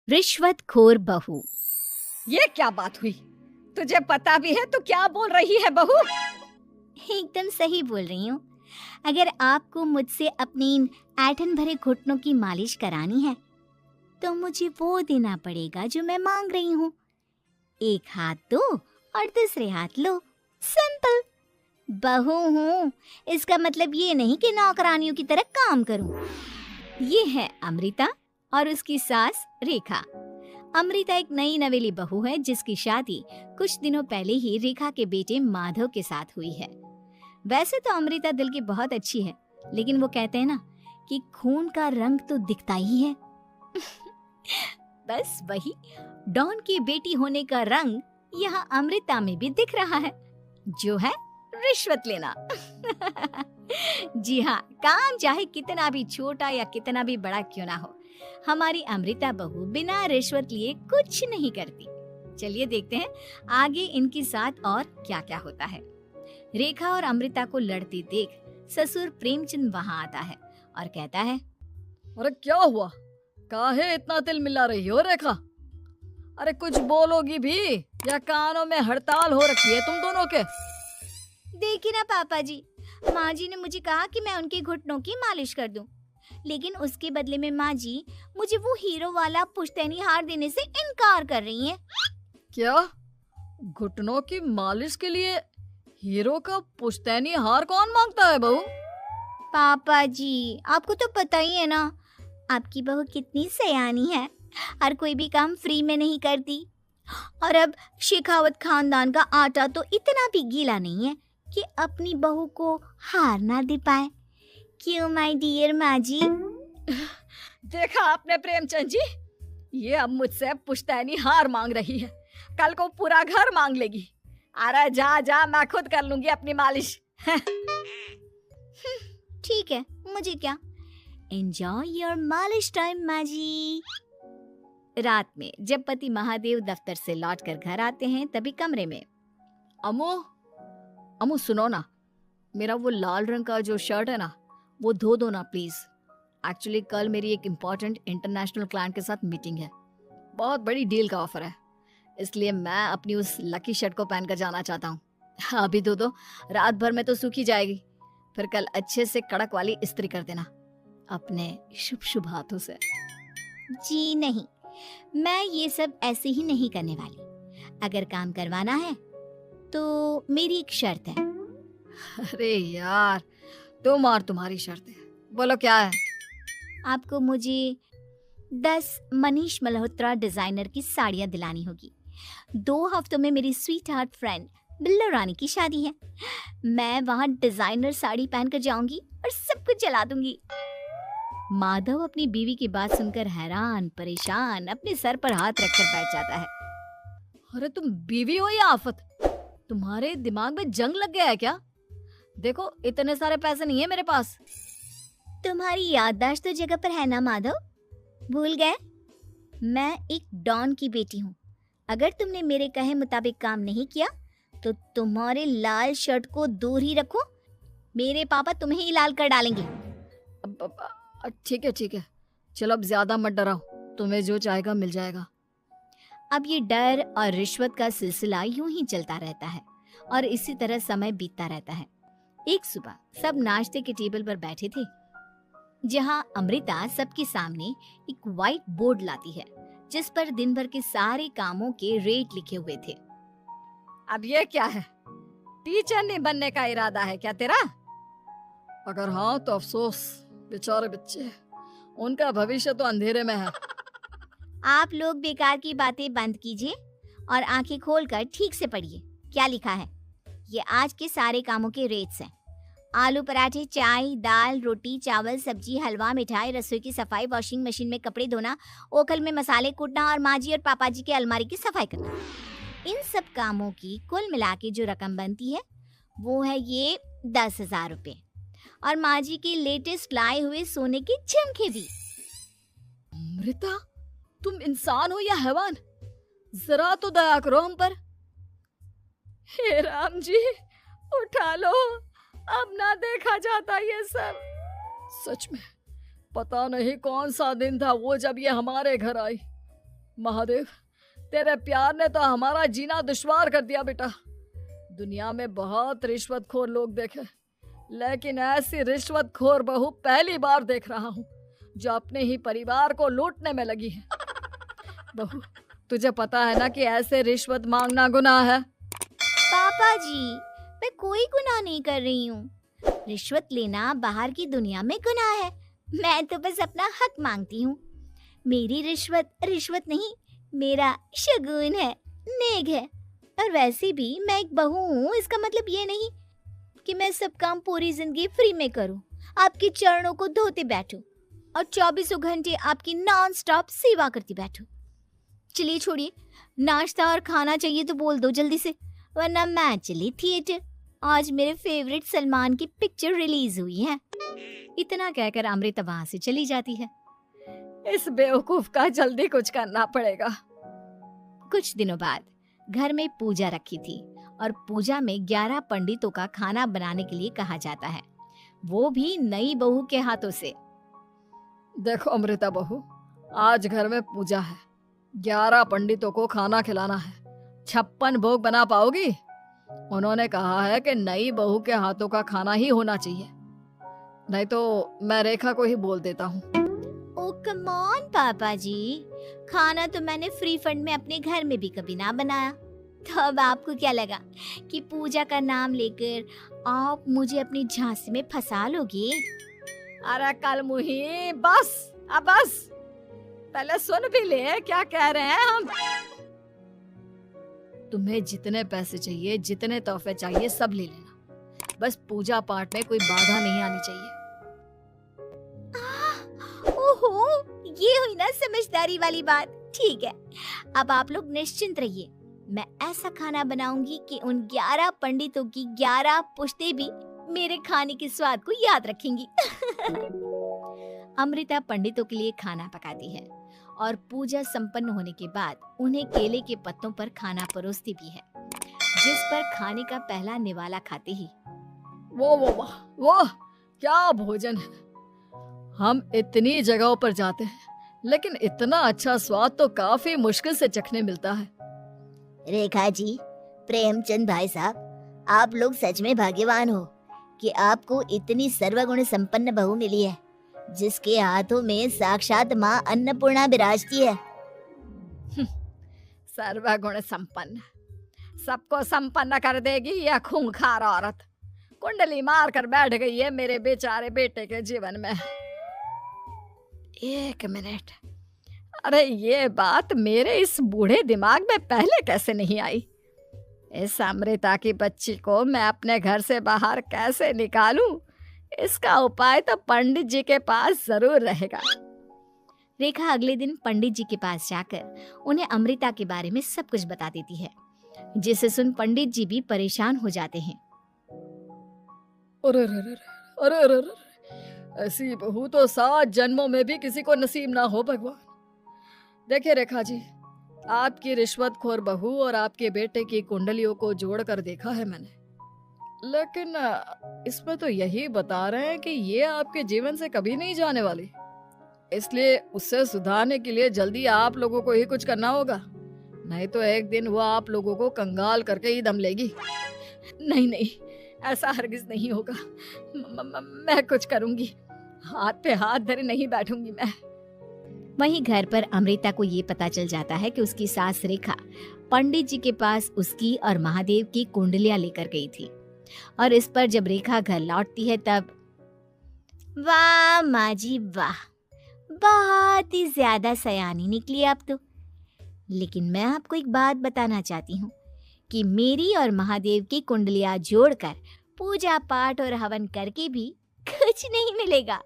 रिश्वतखोर बहू। ये क्या बात हुई? तुझे पता भी है तो क्या बोल रही है बहू? एकदम सही बोल रही हूँ। अगर आपको मुझसे अपनी इन ऐंठन भरे घुटनों की मालिश करानी है तो मुझे वो देना पड़ेगा जो मैं मांग रही हूँ। एक हाथ दो और दूसरे हाथ लो, सिंपल। बहू हूँ, इसका मतलब ये नहीं कि नौकरानियों की तरह काम करूँ। ये है अमृता और उसकी सास रेखा। अमृता एक नई नवेली बहू है जिसकी शादी कुछ दिनों पहले ही रेखा के बेटे माधव के साथ हुई है। वैसे तो अमृता दिल की बहुत अच्छी है, लेकिन वो कहते हैं ना कि खून का रंग तो दिखता ही है। बस वही डॉन की बेटी होने का रंग यहाँ अमृता में भी दिख रहा है, जो है रिश्वत लेना। जी हाँ, काम चाहे कितना भी छोटा या कितना भी बड़ा क्यों ना हो, हमारी अमृता बहू बिना रिश्वत लिए कुछ नहीं करती। चलिए देखते हैं आगे इनके साथ और क्या क्या होता है। रेखा और अमृता को लड़ते देख ससुर प्रेमचंद वहाँ आता है और कहता है, अरे क्या हुआ? काहे इतना तिल मिला रही हो रेखा? अरे कुछ बोलोगी भी या कानों में हड़ताल हो रखी है तुम दोनों के? देखिए ना पापा जी, माँ जी ने मुझे कहा कि मैं उनके घुटनों की मालिश कर दूं, लेकिन उसके बदले में माँ जी मुझे वो हीरो वाला पुश्तैनी हार देने से इनकार कर रही हैं। क्या? घुटनों की मालिश के लिए हीरो का पुश्तैनी हार कौन मांगता है बहू? पापा जी, आपको तो पता ही है ना, आपकी बहू कितनी सयानी है, हर कोई भी काम फ्री में नहीं करती। और अब शेखावत खानदान का आटा तो इतना भी गीला नहीं है कि अपनी बहू को हार ना दे पाए। क्यों माय डियर माँ जी? देखा आपने प्रेमचंद जी, ये अब मुझसे पुश्तैनी हार मांग रही है, कल को पूरा घर मांग लेगी। अरे जा जा, मैं खुद कर लूंगी अपनी मालिश। ठीक है, मुझे क्या। एंजॉय योर मालिश टाइम माँ जी। रात में जब पति महादेव दफ्तर से लौटकर घर आते हैं तभी कमरे में, अमो अमो सुनो ना, मेरा वो लाल रंग का जो शर्ट है ना, वो धो दो ना प्लीज। एक्चुअली कल मेरी एक इम्पोर्टेंट इंटरनेशनल क्लाइंट के साथ मीटिंग है, बहुत बड़ी डील का ऑफर है, इसलिए मैं अपनी उस लकी शर्ट को पहनकर जाना चाहता हूँ। अभी धो दो, रात भर में तो सूखी जाएगी, फिर कल अच्छे से कड़क वाली इस्त्री कर देना अपने शुभ शुभ हाथों से। जी नहीं, मैं ये सब ऐसे ही नहीं करने वाली। अगर काम करवाना है तो मेरी एक शर्त है। अरे यार, तुम और तुम्हारी शर्तें, बोलो क्या है? आपको मुझे 10 मनीष मल्होत्रा डिजाइनर की साड़ियाँ दिलानी होगी। 2 हफ्तों में मेरी स्वीट हार्ट फ्रेंड बिल्लो रानी की शादी है। मैं वहाँ डिजाइनर साड़ी पहनकर जाऊंगी और सब कुछ जला दूंगी। माधव अपनी बीवी की बात सुनकर हैरान परेशान अपने सर पर हाथ रखकर बैठ जाता है। अरे तुम बीवी हो या आफत? तुम्हारे दिमाग में जंग लग गया है क्या? देखो इतने सारे पैसे नहीं है मेरे पास। तुम्हारी याददाश्त तो जगह पर है ना माधव, भूल गए? मैं एक डॉन की बेटी हूँ। अगर तुमने मेरे कहे मुताबिक काम नहीं किया तो तुम्हारे लाल शर्ट को दूर ही रखो, मेरे पापा तुम्हें ही लाल कर डालेंगे। ठीक है, चलो अब ज्यादा मत डराओ, तुम्हें जो चाहेगा मिल जाएगा। अब ये डर और रिश्वत का सिलसिला यूं ही चलता रहता है और इसी तरह समय बीतता रहता है। एक सुबह सब नाश्ते के टेबल पर बैठे थे, जहां अमृता सबके सामने एक व्हाइट बोर्ड लाती है जिस पर दिन भर के सारे कामों के रेट लिखे हुए थे। अब ये क्या है? टीचर नहीं बनने का इरादा है क्या तेरा? अगर हाँ तो अफसोस, बेचारे बच्चे, उनका भविष्य तो अंधेरे में है। आप लोग बेकार की बातें बंद कीजिए और आंखें खोलकर ठीक से पढ़िए क्या लिखा है। ये आज के सारे कामों के रेट्स हैं। आलू पराठे, चाय, दाल, रोटी, चावल, सब्जी, हलवा, मिठाई, रसोई की सफाई, वॉशिंग मशीन में कपड़े धोना, ओखल में मसाले कूटना और माँ जी और पापा जी के अलमारी की सफाई करना। इन सब कामों की कुल मिला के जो रकम बनती है वो है ये 10,000 रुपए, और माँ जी के लेटेस्ट लाए हुए सोने के झुमके भी। अमृता, तुम इंसान हो या हैवान? जरा तो दया करो हम पर। हे राम जी, उठा लो, अब ना देखा जाता ये सब। सच में पता नहीं कौन सा दिन था वो जब ये हमारे घर आई। महादेव, तेरे प्यार ने तो हमारा जीना दुश्वार कर दिया बेटा। दुनिया में बहुत रिश्वतखोर लोग देखे, लेकिन ऐसी रिश्वतखोर बहू पहली बार देख रहा हूँ जो अपने ही परिवार को लूटने में लगी है। बहू, तुझे पता है ना कि ऐसे रिश्वत मांगना गुनाह है। पापा जी, मैं कोई गुनाह नहीं कर रही हूँ। रिश्वत लेना बाहर की दुनिया में गुनाह है। मैं तो बस अपना हक मांगती हूँ। मेरी रिश्वत रिश्वत नहीं, मेरा शगुन है, नेग है। और वैसे भी मैं एक बहू हूँ, इसका मतलब ये नहीं कि मैं सब काम पूरी जिंदगी फ्री में करूँ, आपके चरणों को धोते बैठूं और 24 घंटे आपकी नॉन स्टॉप सेवा करती बैठूं। चलिए छोड़िए, नाश्ता और खाना चाहिए तो बोल दो जल्दी से, वरना मैं चली थिएटर। आज मेरे फेवरेट सलमान की पिक्चर रिलीज हुई है। इतना कहकर अमृता वहां से चली जाती है। इस बेवकूफ का जल्दी कुछ करना पड़ेगा। कुछ दिनों बाद घर में पूजा रखी थी और पूजा में 11 पंडितों का खाना बनाने के लिए कहा जाता है, वो भी नई बहू के हाथों से। देखो अमृता बहू, आज घर में पूजा है, 11 पंडितों को खाना खिलाना है। 56 भोग बना पाओगी? उन्होंने कहा है कि नई बहू के हाथों का खाना ही होना चाहिए, नहीं तो मैं रेखा को ही बोल देता हूँ। ओ कम ऑन पापा जी, खाना तो मैंने फ्री फंड में अपने घर में भी कभी ना बनाया, तो अब आपको क्या लगा कि पूजा का नाम लेकर आप मुझे अपनी झांसी में फंसा लोगे? अरे कल मुही, बस अब बस, पहले सुन भी ले क्या कह रहे हैं हम। तुम्हें जितने पैसे चाहिए, जितने तोहफे चाहिए, सब ले लेना, बस पूजा पाठ में कोई बाधा नहीं आनी चाहिए। ओहो, ये हुई ना समझदारी वाली बात। ठीक है, अब आप लोग निश्चिंत रहिए, मैं ऐसा खाना बनाऊंगी कि उन 11 पंडितों की 11 पुश्तें भी मेरे खाने के स्वाद को याद रखेंगी। अमृता पंडितों के लिए खाना पकाती है और पूजा संपन्न होने के बाद उन्हें केले के पत्तों पर खाना परोसती भी है, जिस पर खाने का पहला निवाला खाते ही वो क्या भोजन है। हम इतनी जगहों पर जाते हैं, लेकिन इतना अच्छा स्वाद तो काफी मुश्किल से चखने मिलता है। रेखा जी, प्रेमचंद भाई साहब, आप लोग सच में भाग्यवान हो कि आपको इतनी सर्वगुण संपन्न बहू मिली है, जिसके हाथों में साक्षात माँ अन्नपूर्णा विराजती है। सर्वगुण संपन्न, सबको संपन्न कर देगी यह खूंखार औरत। कुंडली मार कर बैठ गई है मेरे बेचारे बेटे के जीवन में। एक मिनट, अरे ये बात मेरे इस बूढ़े दिमाग में पहले कैसे नहीं आई? इस अमृता की बच्ची को मैं अपने घर से बाहर कैसे निकालूं? इसका उपाय तो पंडित जी के पास जरूर रहेगा। रेखा अगले दिन पंडित जी के पास जाकर उन्हें अमृता के बारे में सब कुछ बता देती है, जिसे सुन पंडित जी भी परेशान हो जाते हैं। अरे अरे अरे अरे अरे, ऐसी बहू तो 7 जन्मों में भी किसी को नसीब ना हो भगवान। देखिए रेखा जी, आपकी रिश्वतखोर बहू और आपके बेटे की कुंडलियों को जोड़कर देखा है मैंने, लेकिन इसमें तो यही बता रहे हैं कि ये आपके जीवन से कभी नहीं जाने वाली। इसलिए उससे सुधारने के लिए जल्दी आप लोगों को ही कुछ करना होगा, नहीं तो एक दिन वो आप लोगों को कंगाल करके ही दम लेगी। नहीं नहीं, ऐसा हरगिज नहीं होगा। मैं कुछ करूंगी, हाथ पे हाथ धरे नहीं बैठूंगी मैं। वहीं घर पर अमृता को ये पता चल जाता है कि उसकी सास रेखा पंडित जी के पास उसकी और महादेव की कुंडलियां लेकर गई थी, और इस पर जब रेखा घर लौटती है तब, वाह माँ जी वाह, बहुत ही ज्यादा सयानी निकली आप तो। लेकिन मैं आपको एक बात बताना चाहती हूँ कि मेरी और महादेव की कुंडलियां जोड़कर पूजा पाठ और हवन करके भी कुछ नहीं मिलेगा,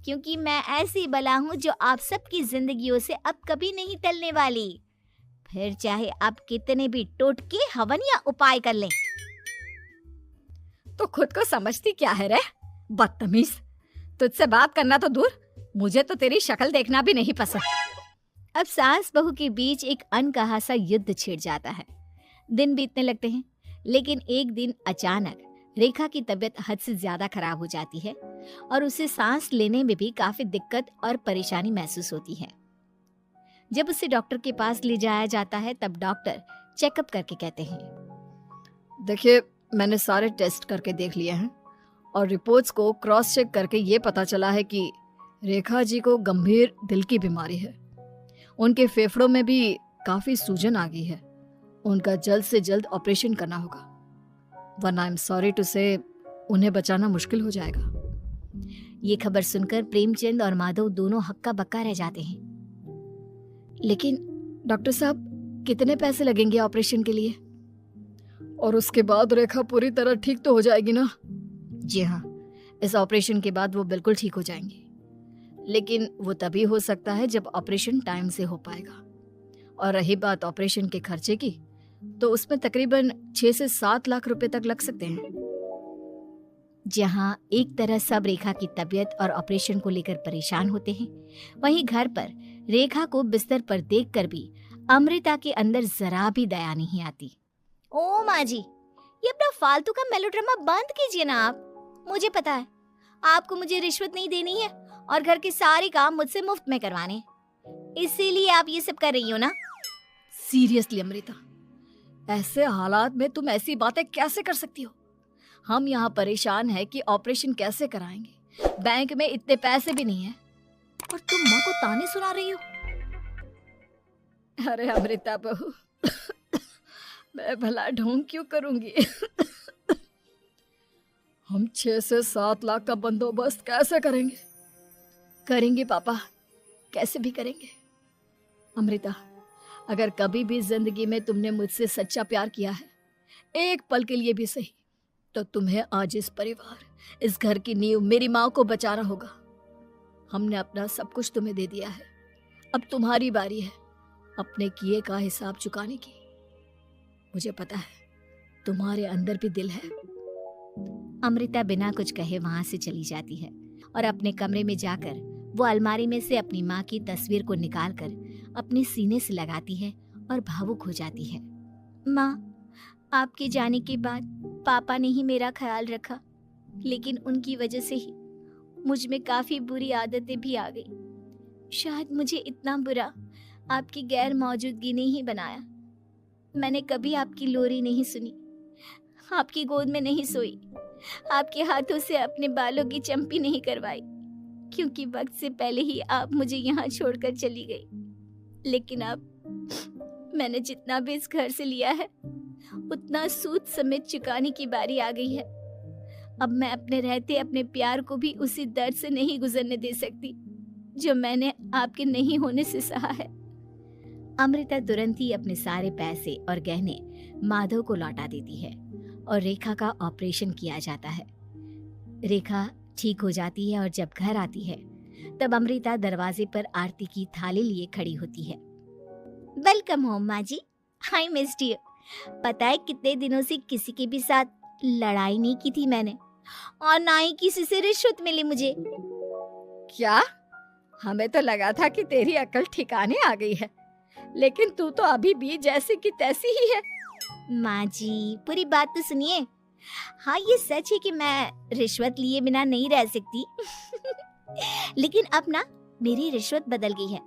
क्योंकि मैं ऐसी बला हूँ जो आप सबकी जिंदगियों से अब कभी नहीं टलने वाली, फिर चाहे आप कितने भी टोटके हवन या उपाय कर लें। तो खुद को समझती क्या है रे बदतमीज, तुझसे बात करना तो दूर, मुझे तो तेरी शक्ल देखना भी नहीं पसंद। अब सास बहू के बीच एक अनकहा सा युद्ध छिड़ जाता है। दिन बीतने लगते हैं, लेकिन एक दिन अचानक रेखा की तबीयत हद से ज्यादा खराब हो जाती है और उसे सांस लेने में भी काफी दिक्कत और परेशानी महसूस होती है। जब उसे डॉक्टर के पास ले जाया जाता है तब डॉक्टर चेकअप करके कहते हैं, देखिए, मैंने सारे टेस्ट करके देख लिए हैं और रिपोर्ट्स को क्रॉस चेक करके ये पता चला है कि रेखा जी को गंभीर दिल की बीमारी है। उनके फेफड़ों में भी काफी सूजन आ गई है। उनका जल्द से जल्द ऑपरेशन करना होगा, वरना आई एम सॉरी टू से उन्हें बचाना मुश्किल हो जाएगा। ये खबर सुनकर प्रेमचंद और माधव दोनों हक्का बक्का रह जाते हैं। लेकिन डॉक्टर साहब, कितने पैसे लगेंगे ऑपरेशन के लिए? और उसके बाद रेखा पूरी तरह ठीक तो हो जाएगी ना? जी हाँ, इस ऑपरेशन के बाद वो बिल्कुल ठीक हो जाएंगी, लेकिन वो तभी हो सकता है जब ऑपरेशन टाइम से हो पाएगा। और रही बात ऑपरेशन के खर्चे की, तो उसमें तकरीबन 6 से 7 लाख रुपए तक लग सकते हैं। जहां एक तरह सब रेखा की तबीयत और ऑपरेशन को लेकर परेशान होते हैं, वहीं घर पर रेखा को बिस्तर पर देखकर भी अमृता के अंदर जरा भी दया नहीं आती। ओ माँ जी, ये अपना फालतू का मेलोड्रामा बंद कीजिए ना आप। मुझे पता है आपको मुझे रिश्वत नहीं देनी है और घर के सारे काम मुझसे मुफ्त में करवाने हैं, इसीलिए आप ये सब कर रही हो ना। सीरियसली अमृता, ऐसे हालात में तुम ऐसी बातें कैसे कर सकती हो? हम यहाँ परेशान हैं कि ऑपरेशन कैसे कराएंगे, बैंक में इतने पैसे भी नहीं है, और तुम माँ को ताने सुना रही हो। अरे अमृता बहू, मैं भला ढोंग क्यों करूंगी? हम 6 से 7 लाख का बंदोबस्त कैसे करेंगे? करेंगे पापा, कैसे भी करेंगे। अमृता, अगर कभी भी जिंदगी में तुमने मुझसे सच्चा प्यार किया है, एक पल के लिए भी सही, तो तुम्हें आज इस परिवार, इस घर की नींव, मेरी माँ को बचाना होगा। हमने अपना सब कुछ तुम्हें दे दिया है, अब तुम्हारी बारी है अपने किए का हिसाब चुकाने की। मुझे पता है तुम्हारे अंदर भी दिल है। अमृता बिना कुछ कहे वहां से चली जाती है और अपने कमरे में जाकर वो अलमारी में से अपनी माँ की तस्वीर को निकालकर अपने सीने से लगाती है और भावुक हो जाती है। माँ, आपके जाने के बाद पापा ने ही मेरा ख्याल रखा, लेकिन उनकी वजह से ही मुझ में काफी बुरी आदतें भी आ गई। शायद मुझे इतना बुरा आपकी गैर मौजूदगी ने ही बनाया। मैंने कभी आपकी लोरी नहीं सुनी, आपकी गोद में नहीं सोई, आपके हाथों से अपने बालों की चंपी नहीं करवाई, क्योंकि वक्त से पहले ही आप मुझे यहाँ छोड़कर चली गई। लेकिन अब मैंने जितना भी इस घर से लिया है, उतना सूद समेत चुकाने की बारी आ गई है। अब मैं अपने रहते अपने प्यार को भी उसी दर्द से नहीं गुजरने दे सकती जो मैंने आपके नहीं होने से सहा है। अमृता तुरंत ही अपने सारे पैसे और गहने माधव को लौटा देती है और रेखा का ऑपरेशन किया जाता है। रेखा ठीक हो जाती है और जब घर आती है तब अमृता दरवाजे पर आरती की थाली लिए खड़ी होती है। वेलकम होम माँ जी, आई मिस्ड यू। पता है कितने दिनों से किसी के भी साथ लड़ाई नहीं की थी मैंने, और ना ही किसी से रिश्वत मिली मुझे। क्या? हमें तो लगा था कि तेरी अकल ठिकाने आ गई है, लेकिन तू तो अभी भी जैसी की तैसी ही है। माँ जी, पूरी बात तो सुनिए। हाँ, ये सच है कि मैं रिश्वत लिए बिना नहीं रह सकती लेकिन अब ना मेरी रिश्वत बदल गई है।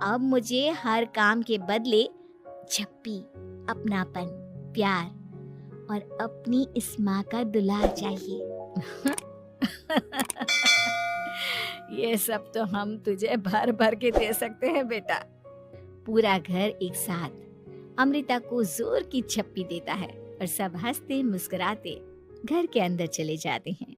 अब मुझे हर काम के बदले झप्पी, अपनापन, प्यार और अपनी इस माँ का दुलार चाहिए ये सब तो हम तुझे भर भर के दे सकते हैं बेटा। पूरा घर एक साथ अमृता को जोर की झप्पी देता है और सब हंसते मुस्कुराते घर के अंदर चले जाते हैं।